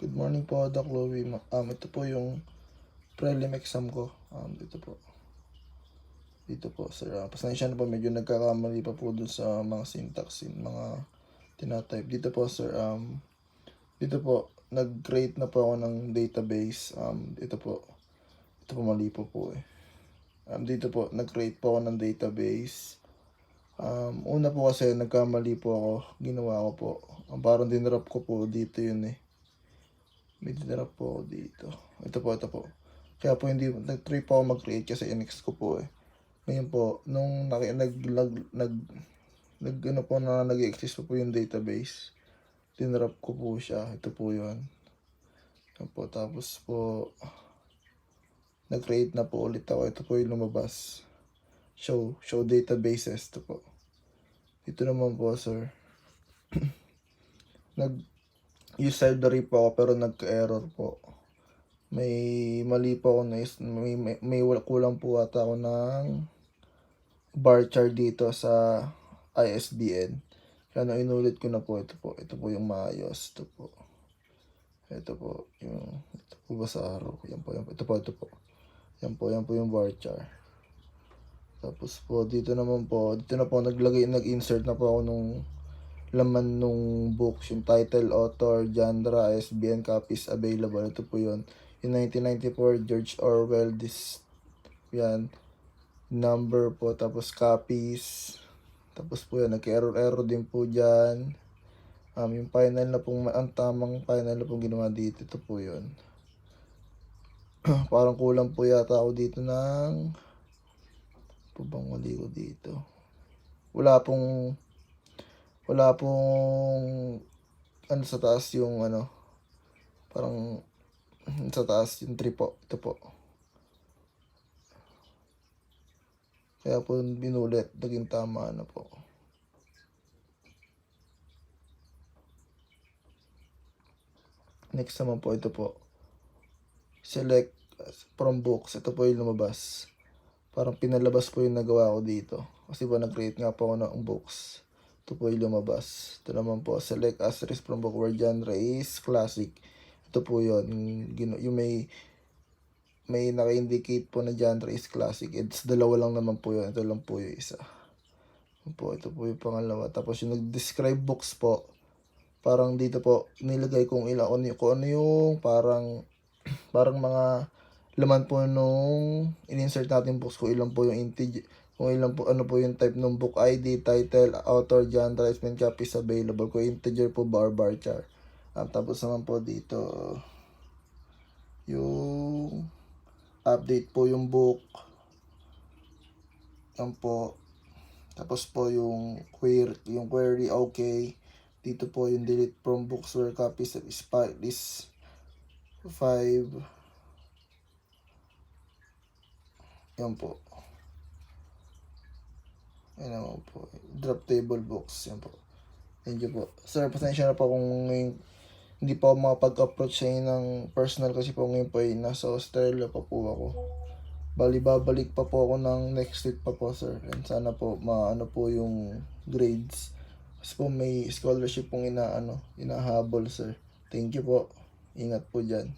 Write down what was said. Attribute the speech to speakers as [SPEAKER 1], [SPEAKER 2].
[SPEAKER 1] Good morning po, Doc Louie. Ito po yung prelim exam ko. Dito po. Dito po, sir. Pasensya na po, medyo nagkakamali pa po dun sa mga syntax, mga tinatype. Dito po, sir. Dito po, nag-create na po ako ng database. Ito po. Ito po, mali po eh. Dito po, nag-create po ako ng database. Una po kasi, nagkamali po ako. Ginawa ko po. Parang dinrop ko po dito yun eh. May dinrop po ako dito. Ito po. Kaya po hindi nag-try po ako mag-create kasi inex ko po eh. Ngayon po, nung ano po na nag-exist po yung database, dinrop ko po siya. Ito po yun. Yan po. Tapos po, nag-create na po ulit ako. Ito po yung lumabas. Show databases. Ito po. Ito naman po, sir. Use library po ako pero nagka-error po. May mali po ako na may kulang po ata ako ng bar chart dito sa ISBN. Kaya nung inulit ko na po, ito po yung maayos. Ito po ba sa araw? Yan po. Ito po. Yan po yung bar chart. Tapos po, dito na po nag-insert na po ako nung laman nung books, yung title, author, genre, ISBN, copies available. Ito po yun. Yung 1994, George Orwell, yan, number po, tapos copies. Tapos po yan, nag-error din po dyan. Yung final na pong, ang tamang final na pong ginawa dito, ito po yun. Parang kulang po yata ako dito ng, bang mali ko dito. Wala pong ano sa taas yung ano, parang sa taas yung 3 po. Ito po. Kaya po binulit, naging tama na po. Next naman po, ito po. Select from books. Ito po yung lumabas. Parang pinalabas po yung nagawa ko dito. Kasi po nag-create nga po ako ng books. Ito po yung lumabas. Ito naman po, select asterisk from book where genre is classic. Ito po yun. Yung may naka-indicate po na genre is classic. It's dalawa lang naman po yun. Ito lang po yung isa. Ito po yung pangalawa. Tapos yung nag-describe books po. Parang dito po, nilagay kung ano yung parang mga laman po nung in-insert natin books, kung ilan po yung integer, kung ilan po, ano po yung type ng book ID, title, author, genre, and copies available, kung integer po bar chart. Tapos naman po dito, yung update po yung book. Yan po. Tapos po yung query, okay. Dito po yung delete from books where copies is 5. Yan po. Yan naman po. Drop table books. Yan po. Thank you po. Sir, pasensya na po kung hindi pa ako makapag-approach sa inyo ng personal kasi po ngayon po ay nasa Australia pa po ako. Babalik pa po ako ng next week pa po, sir. And sana po maano po yung grades. Kasi po may scholarship pong inahabol, sir. Thank you po. Ingat po dyan.